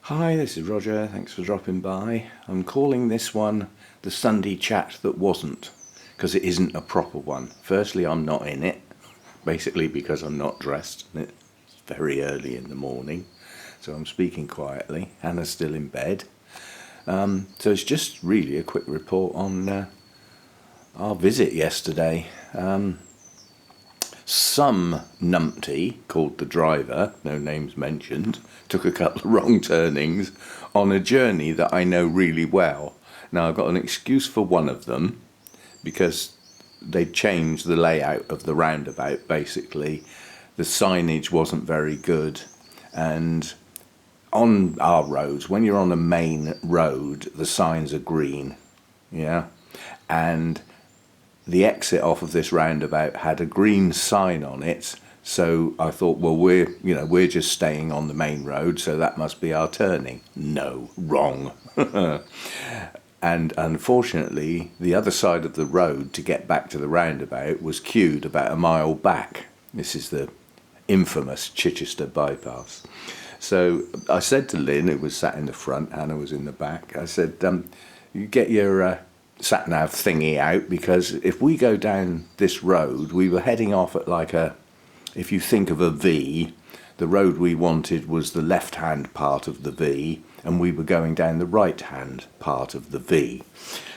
Hi, this is Roger. Thanks for dropping by. I'm calling this one the Sunday chat that wasn't, because it isn't a proper one. Firstly, I'm not in it, basically because I'm not dressed. It's very early in the morning, so I'm speaking quietly. Hannah's still in bed. So it's just really a quick report on our visit yesterday. Some numpty, called the driver, no names mentioned, took a couple of wrong turnings on a journey that I know really well. Now, I've got an excuse for one of them, because they'd changed the layout of the roundabout, basically. The signage wasn't very good, and on our roads, when you're on a main road, the signs are green, yeah? And the exit off of this roundabout had a green sign on it, so I thought, well, we're just staying on the main road, so that must be our turning. No, wrong. And unfortunately, the other side of the road to get back to the roundabout was queued about a mile back. This is the infamous Chichester bypass. So I said to Lynn, who was sat in the front, Hannah was in the back, I said, you get your sat-nav thingy out, because if we go down this road, we were heading off at like if you think of a V, the road we wanted was the left-hand part of the V, and we were going down the right-hand part of the V.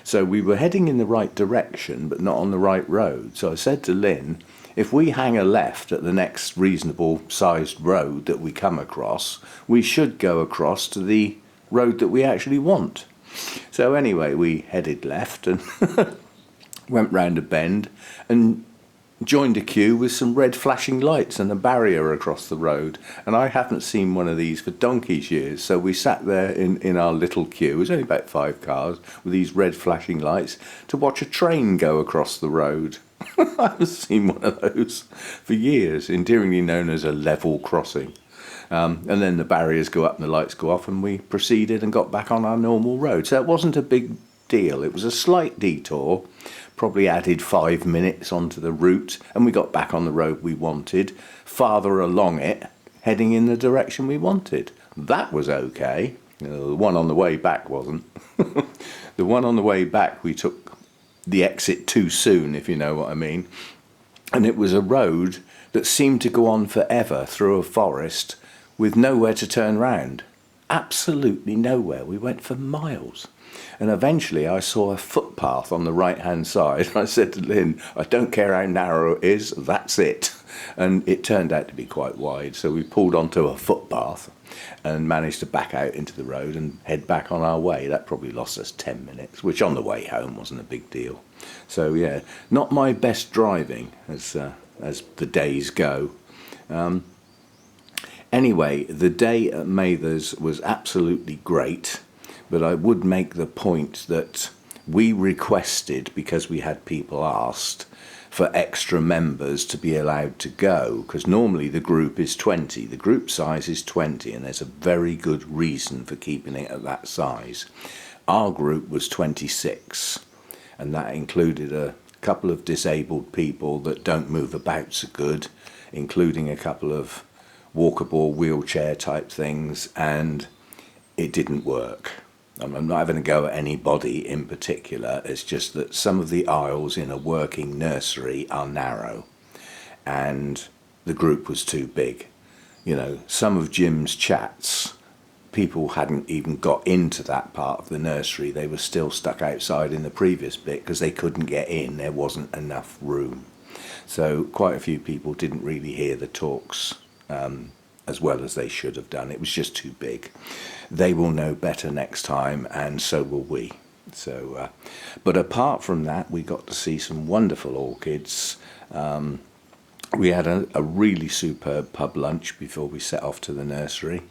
So we were heading in the right direction, but not on the right road. So I said to Lynn, if we hang a left at the next reasonable sized road that we come across, we should go across to the road that we actually want. So anyway, we headed left and went round a bend and joined a queue with some red flashing lights and a barrier across the road. And I haven't seen one of these for donkey's years. So we sat there in our little queue, it was only about 5 cars, with these red flashing lights to watch a train go across the road. I haven't seen one of those for years, endearingly known as a level crossing. And then the barriers go up and the lights go off, and we proceeded and got back on our normal road. So it wasn't a big deal. It was a slight detour, probably added 5 minutes onto the route, and we got back on the road we wanted, farther along it, heading in the direction we wanted. That was okay. The one on the way back wasn't. The one on the way back, we took the exit too soon, if you know what I mean. And it was a road that seemed to go on forever through a forest, with nowhere to turn round. Absolutely nowhere. We went for miles. And eventually I saw a footpath on the right-hand side. I said to Lynn, I don't care how narrow it is, that's it. And it turned out to be quite wide, so we pulled onto a footpath and managed to back out into the road and head back on our way. That probably lost us 10 minutes, which on the way home wasn't a big deal. So yeah, not my best driving as the days go. Anyway, the day at Mathers was absolutely great, but I would make the point that we requested, because we had people asked, for extra members to be allowed to go, because normally the group is 20. The group size is 20, and there's a very good reason for keeping it at that size. Our group was 26, and that included a couple of disabled people that don't move about so good, including a couple of walkable wheelchair type things, and it didn't work. I'm not having a go at anybody in particular, it's just that some of the aisles in a working nursery are narrow, and the group was too big. You know, some of Jim's chats, people hadn't even got into that part of the nursery, they were still stuck outside in the previous bit because they couldn't get in, there wasn't enough room. So quite a few people didn't really hear the talks as well as they should have done. It was just too big. They will know better next time, and so will we. So, but apart from that, we got to see some wonderful orchids. We had a really superb pub lunch before we set off to the nursery,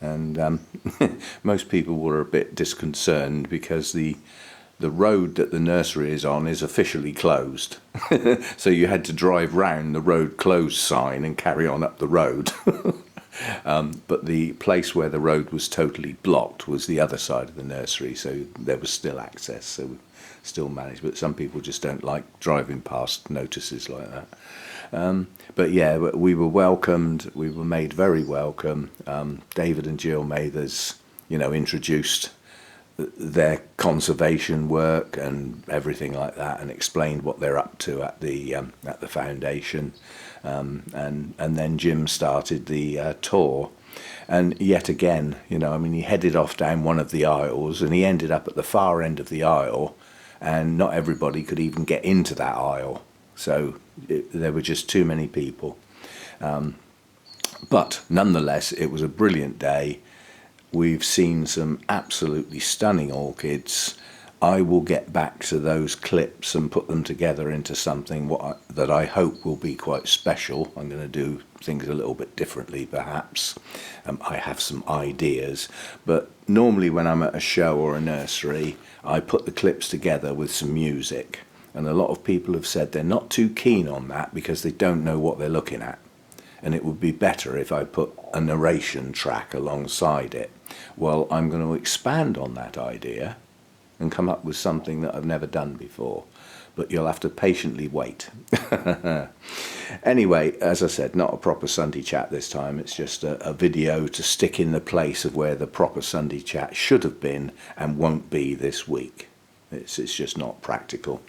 and most people were a bit disconcerted because the road that the nursery is on is officially closed. So you had to drive round the road closed sign and carry on up the road. But the place where the road was totally blocked was the other side of the nursery, so there was still access, so we still managed. But some people just don't like driving past notices like that. But yeah, we were welcomed, we were made very welcome. David and Jill Mathers introduced their conservation work and everything like that, and explained what they're up to at the foundation, and then Jim started the tour. And yet again, he headed off down one of the aisles, and he ended up at the far end of the aisle, and not everybody could even get into that aisle. So there were just too many people. But nonetheless, it was a brilliant day. We've seen some absolutely stunning orchids. I will get back to those clips and put them together into something that I hope will be quite special. I'm going to do things a little bit differently, perhaps. I have some ideas, but normally when I'm at a show or a nursery, I put the clips together with some music. And a lot of people have said they're not too keen on that because they don't know what they're looking at. And it would be better if I put a narration track alongside it. Well, I'm going to expand on that idea and come up with something that I've never done before. But you'll have to patiently wait. Anyway, as I said, not a proper Sunday chat this time. It's just a video to stick in the place of where the proper Sunday chat should have been and won't be this week. It's just not practical.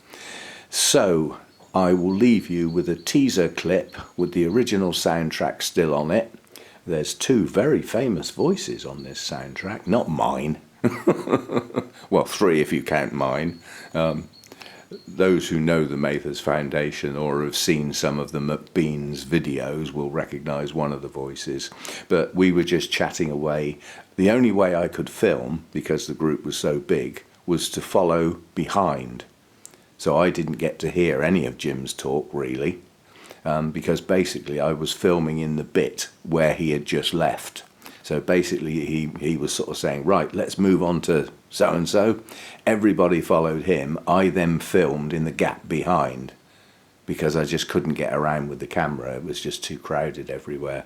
So I will leave you with a teaser clip with the original soundtrack still on it. There's two very famous voices on this soundtrack, not mine. Well, three if you count mine. Those who know the Mathers Foundation or have seen some of the McBean's videos will recognise one of the voices. But we were just chatting away. The only way I could film, because the group was so big, was to follow behind. So I didn't get to hear any of Jim's talk, really, because basically I was filming in the bit where he had just left. So basically he was sort of saying, right, let's move on to so-and-so. Everybody followed him. I then filmed in the gap behind because I just couldn't get around with the camera. It was just too crowded everywhere.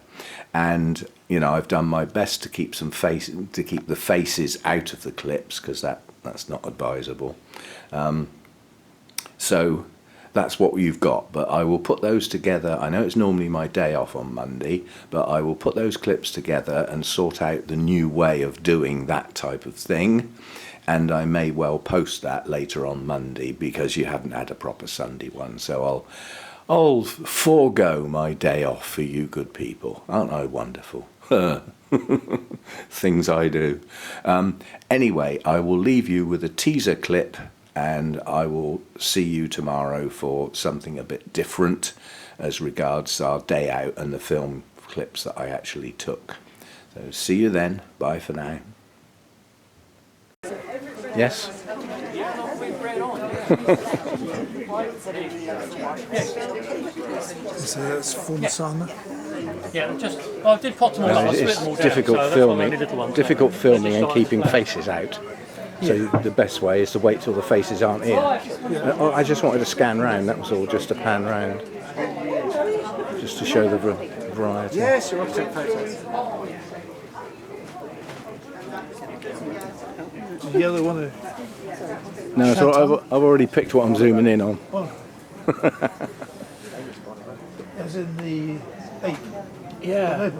And, I've done my best to keep the faces out of the clips because that's not advisable. So that's what you've got, but I will put those together. I know it's normally my day off on Monday, but I will put those clips together and sort out the new way of doing that type of thing, and I may well post that later on Monday because you haven't had a proper Sunday one. So I'll forego my day off for you good people. Aren't I wonderful? Things I do. Anyway, I will leave you with a teaser clip, and I will see you tomorrow for something a bit different as regards our day out and the film clips that I actually took. So see you then. Bye for now. Yes? So that's full sun. Yeah, I did pot them all up. It's difficult filming and keeping faces out. So the best way is to wait till the faces aren't in. I just wanted to scan round, that was all, just to pan round. Just to show the variety. Yes, you're up to take photos. The other one. No, so I've already picked what I'm zooming in on. Oh. As in the 8. Yeah.